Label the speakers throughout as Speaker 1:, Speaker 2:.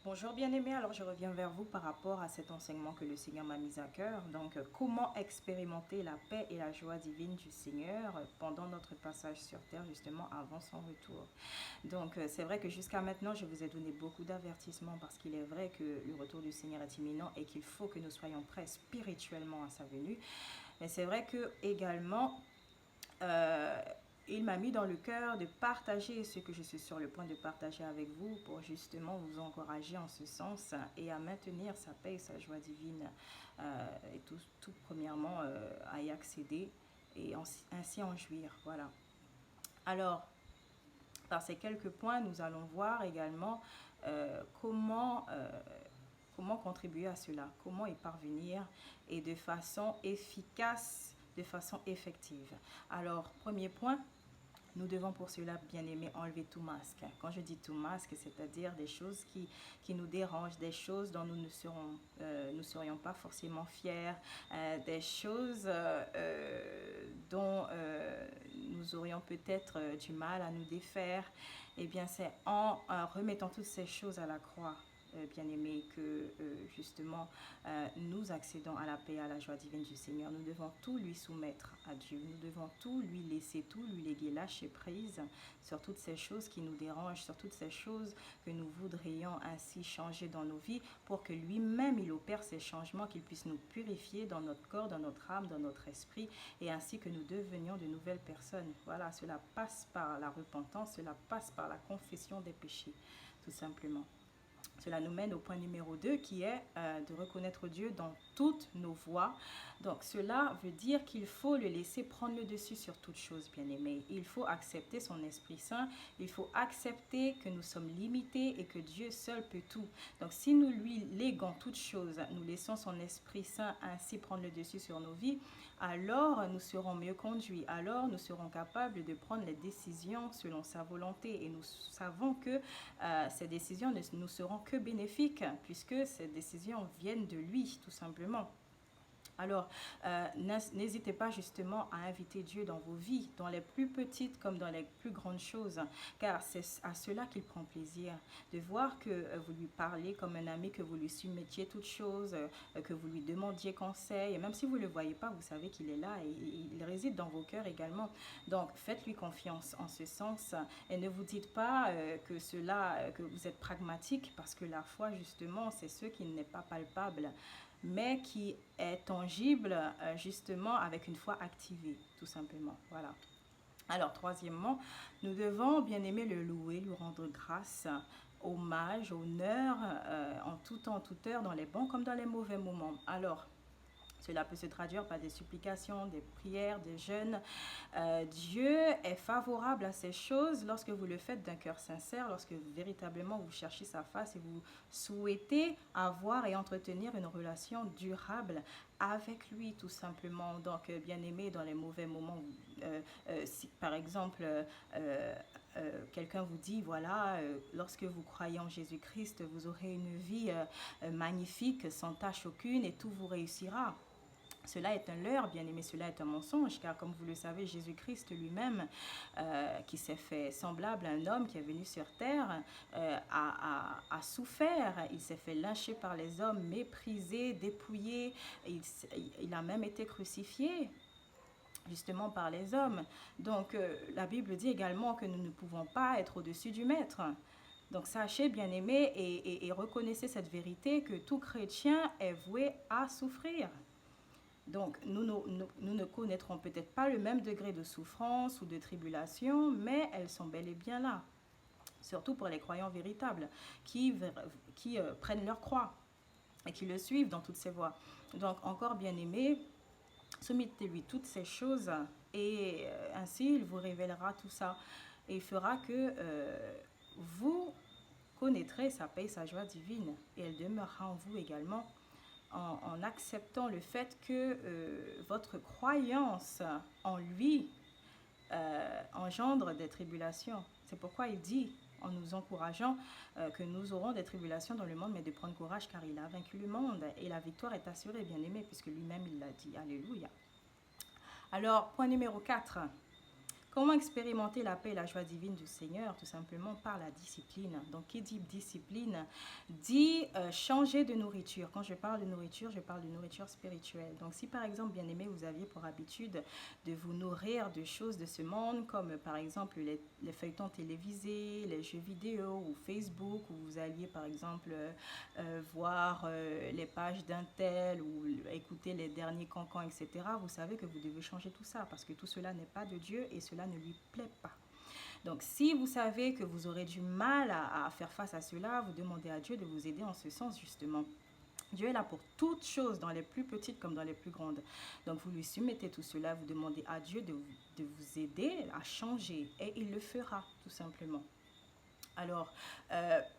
Speaker 1: Bonjour bien-aimés, alors je reviens vers vous par rapport à cet enseignement que le Seigneur m'a mis à cœur. Donc, comment expérimenter la paix et la joie divine du Seigneur pendant notre passage sur terre, justement avant son retour. Donc, c'est vrai que jusqu'à maintenant, je vous ai donné beaucoup d'avertissements parce qu'il est vrai que le retour du Seigneur est imminent et qu'il faut que nous soyons prêts spirituellement à sa venue. Mais c'est vrai que également, euh, il m'a mis dans le cœur de partager ce que je suis sur le point de partager avec vous pour justement vous encourager en ce sens et à maintenir sa paix et sa joie divine et tout premièrement à y accéder et ainsi en jouir. Voilà. Alors, par ces quelques points, nous allons voir également comment contribuer à cela, comment y parvenir et de façon efficace, de façon effective. Alors, premier point, nous devons pour cela, bien aimé, enlever tout masque. Quand je dis tout masque, c'est-à-dire des choses qui nous dérangent, des choses dont nous serions pas forcément fiers, des choses dont nous aurions peut-être du mal à nous défaire. Eh bien, c'est en remettant toutes ces choses à la croix, bien-aimés, que justement nous accédons à la paix et à la joie divine du Seigneur. Nous devons tout lui soumettre à Dieu. Nous devons tout lui laisser, tout lui léguer, lâcher prise sur toutes ces choses qui nous dérangent, sur toutes ces choses que nous voudrions ainsi changer dans nos vies pour que lui-même il opère ces changements, qu'il puisse nous purifier dans notre corps, dans notre âme, dans notre esprit et ainsi que nous devenions de nouvelles personnes. Voilà, cela passe par la repentance, cela passe par la confession des péchés, tout simplement. Cela nous mène au point numéro 2 qui est de reconnaître Dieu dans toutes nos voies. Donc cela veut dire qu'il faut le laisser prendre le dessus sur toute chose, bien aimé. Il faut accepter son Esprit Saint. Il faut accepter que nous sommes limités et que Dieu seul peut tout. Donc si nous lui léguons toutes choses, nous laissons son Esprit Saint ainsi prendre le dessus sur nos vies, alors nous serons mieux conduits. Alors nous serons capables de prendre les décisions selon sa volonté. Et nous savons que ces décisions ne nous seront que bénéfiques puisque ces décisions viennent de lui, tout simplement. Alors, n'hésitez pas justement à inviter Dieu dans vos vies, dans les plus petites comme dans les plus grandes choses, car c'est à cela qu'il prend plaisir, de voir que vous lui parlez comme un ami, que vous lui soumettiez toutes choses, que vous lui demandiez conseil, et même si vous ne le voyez pas, vous savez qu'il est là et il réside dans vos cœurs également. Donc, faites-lui confiance en ce sens et ne vous dites pas que vous êtes pragmatique, parce que la foi, justement, c'est ce qui n'est pas palpable mais qui est tangible justement avec une foi activée, tout simplement. Voilà. Alors, troisièmement, nous devons bien aimer le louer, lui rendre grâce, hommage, honneur, en tout temps, en toute heure, dans les bons comme dans les mauvais moments. Alors, cela peut se traduire par des supplications, des prières, des jeûnes. Dieu est favorable à ces choses lorsque vous le faites d'un cœur sincère, lorsque véritablement vous cherchez sa face et vous souhaitez avoir et entretenir une relation durable avec lui, tout simplement. Donc, bien aimé, dans les mauvais moments, si par exemple, quelqu'un vous dit, voilà, lorsque vous croyez en Jésus-Christ, vous aurez une vie magnifique, sans tache aucune et tout vous réussira. Cela est un leurre, bien aimé, cela est un mensonge, car comme vous le savez, Jésus-Christ lui-même, qui s'est fait semblable à un homme qui est venu sur terre, a souffert. Il s'est fait lyncher par les hommes, méprisé, dépouillé. Il a même été crucifié justement par les hommes. Donc la Bible dit également que nous ne pouvons pas être au-dessus du maître. Donc sachez, bien aimé, et reconnaissez cette vérité que tout chrétien est voué à souffrir. Donc, nous ne connaîtrons peut-être pas le même degré de souffrance ou de tribulation, mais elles sont bel et bien là. Surtout pour les croyants véritables qui prennent leur croix et qui le suivent dans toutes ses voies. Donc, encore bien aimé, soumettez-lui toutes ces choses et ainsi il vous révélera tout ça. Et il fera que vous connaîtrez sa paix, sa joie divine et elle demeurera en vous également en acceptant le fait que votre croyance en lui engendre des tribulations. C'est pourquoi il dit, en nous encourageant, que nous aurons des tribulations dans le monde, mais de prendre courage car il a vaincu le monde. Et la victoire est assurée, bien aimé, puisque lui-même il l'a dit. Alléluia. Alors, point numéro 4. Comment expérimenter la paix et la joie divine du Seigneur? Tout simplement par la discipline. Donc, qui dit discipline dit changer de nourriture. Quand je parle de nourriture spirituelle. Donc, si par exemple, bien aimé, vous aviez pour habitude de vous nourrir de choses de ce monde, comme par exemple les feuilletons télévisés, les jeux vidéo ou Facebook, où vous alliez par exemple voir les pages d'un tel ou écouter les derniers cancans, etc., vous savez que vous devez changer tout ça parce que tout cela n'est pas de Dieu et cela ne lui plaît pas. Donc, si vous savez que vous aurez du mal à faire face à cela, vous demandez à Dieu de vous aider en ce sens, justement. Dieu est là pour toutes choses, dans les plus petites comme dans les plus grandes. Donc, vous lui soumettez tout cela, vous demandez à Dieu de vous aider à changer et il le fera, tout simplement. Alors,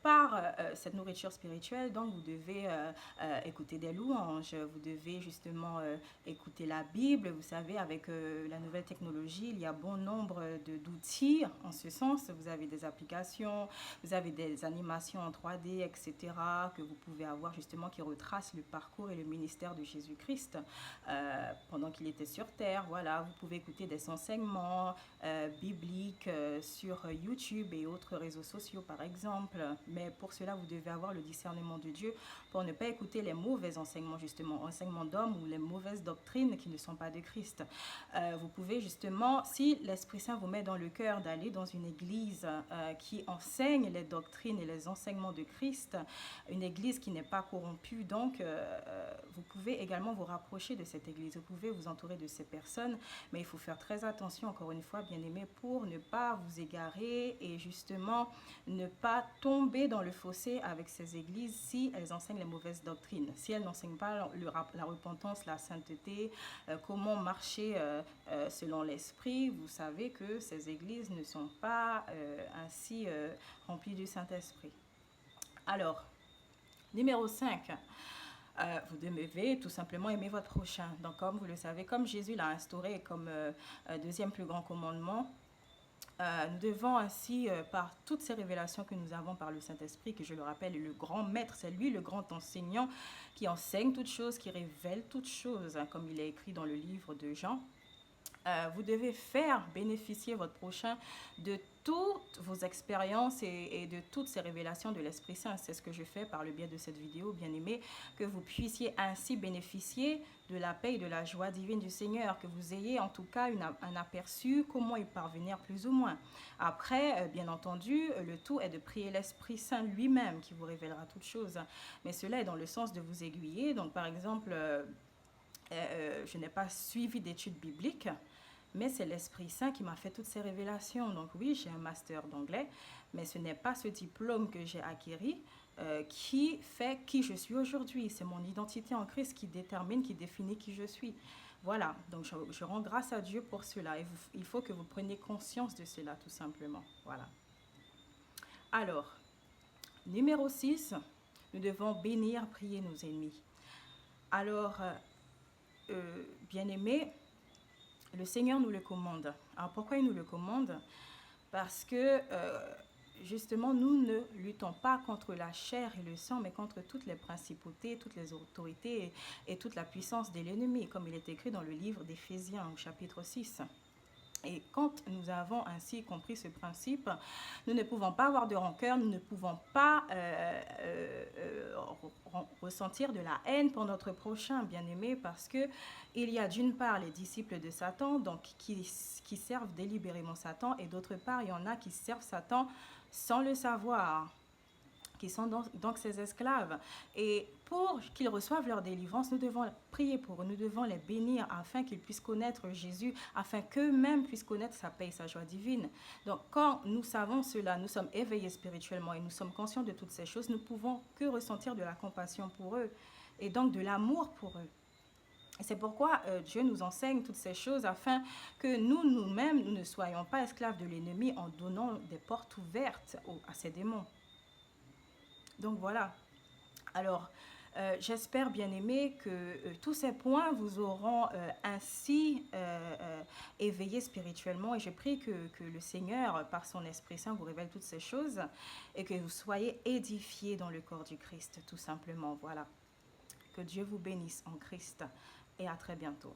Speaker 1: par cette nourriture spirituelle, donc vous devez écouter des louanges, vous devez justement écouter la Bible. Vous savez, avec la nouvelle technologie, il y a bon nombre d'outils en ce sens. Vous avez des applications, vous avez des animations en 3D, etc., que vous pouvez avoir justement qui retracent le parcours et le ministère de Jésus-Christ pendant qu'il était sur terre. Voilà, vous pouvez écouter des enseignements bibliques sur YouTube et autres réseaux sociaux, par exemple, mais pour cela vous devez avoir le discernement de Dieu pour ne pas écouter les mauvais enseignements, justement enseignements d'hommes ou les mauvaises doctrines qui ne sont pas de Christ. Vous pouvez justement, si l'Esprit Saint vous met dans le cœur d'aller dans une église qui enseigne les doctrines et les enseignements de Christ, une église qui n'est pas corrompue, donc vous pouvez également vous rapprocher de cette église, vous pouvez vous entourer de ces personnes, mais il faut faire très attention, encore une fois, bien aimé, pour ne pas vous égarer et justement ne pas tomber dans le fossé avec ces églises si elles enseignent les mauvaises doctrines, si elles n'enseignent pas la repentance, la sainteté, comment marcher selon l'esprit. Vous savez que ces églises ne sont pas ainsi remplies du Saint-Esprit. Alors, numéro 5. Vous devez tout simplement aimer votre prochain. Donc, comme vous le savez, comme Jésus l'a instauré comme deuxième plus grand commandement, nous devons ainsi, par toutes ces révélations que nous avons par le Saint-Esprit, que je le rappelle, le grand maître, c'est lui le grand enseignant qui enseigne toutes choses, qui révèle toutes choses, hein, comme il est écrit dans le livre de Jean. Vous devez faire bénéficier votre prochain de toutes vos expériences et de toutes ces révélations de l'Esprit Saint. C'est ce que je fais par le biais de cette vidéo, bien aimé, que vous puissiez ainsi bénéficier de la paix et de la joie divine du Seigneur, que vous ayez en tout cas un aperçu comment y parvenir plus ou moins. Après, bien entendu, le tout est de prier l'Esprit Saint lui-même qui vous révélera toutes choses. Mais cela est dans le sens de vous aiguiller. Donc par exemple, je n'ai pas suivi d'études bibliques, mais c'est l'Esprit Saint qui m'a fait toutes ces révélations. Donc oui, j'ai un master d'anglais, mais ce n'est pas ce diplôme que j'ai acquis qui fait qui je suis aujourd'hui. C'est mon identité en Christ qui détermine, qui définit qui je suis. Voilà, donc je rends grâce à Dieu pour cela. Et il faut que vous preniez conscience de cela, tout simplement. Voilà. Alors, numéro 6, nous devons bénir, prier nos ennemis. Alors, bien-aimés, le Seigneur nous le commande. Alors pourquoi il nous le commande? Parce que justement, nous ne luttons pas contre la chair et le sang, mais contre toutes les principautés, toutes les autorités et toute la puissance de l'ennemi, comme il est écrit dans le livre d'Éphésiens au chapitre 6. Et quand nous avons ainsi compris ce principe, nous ne pouvons pas avoir de rancœur, nous ne pouvons pas ressentir de la haine pour notre prochain, bien-aimé, parce que il y a d'une part les disciples de Satan, donc qui servent délibérément Satan, et d'autre part, il y en a qui servent Satan sans le savoir, qui sont donc ses esclaves. Et pour qu'ils reçoivent leur délivrance, nous devons prier pour eux, nous devons les bénir afin qu'ils puissent connaître Jésus, afin qu'eux-mêmes puissent connaître sa paix et sa joie divine. Donc quand nous savons cela, nous sommes éveillés spirituellement et nous sommes conscients de toutes ces choses, nous ne pouvons que ressentir de la compassion pour eux et donc de l'amour pour eux. Et c'est pourquoi Dieu nous enseigne toutes ces choses afin que nous-mêmes, nous ne soyons pas esclaves de l'ennemi en donnant des portes ouvertes à ces démons. Donc voilà. Alors, j'espère, bien aimé, que tous ces points vous auront ainsi éveillé spirituellement. Et je prie que le Seigneur, par son Esprit Saint, vous révèle toutes ces choses et que vous soyez édifiés dans le corps du Christ, tout simplement. Voilà. Que Dieu vous bénisse en Christ et à très bientôt.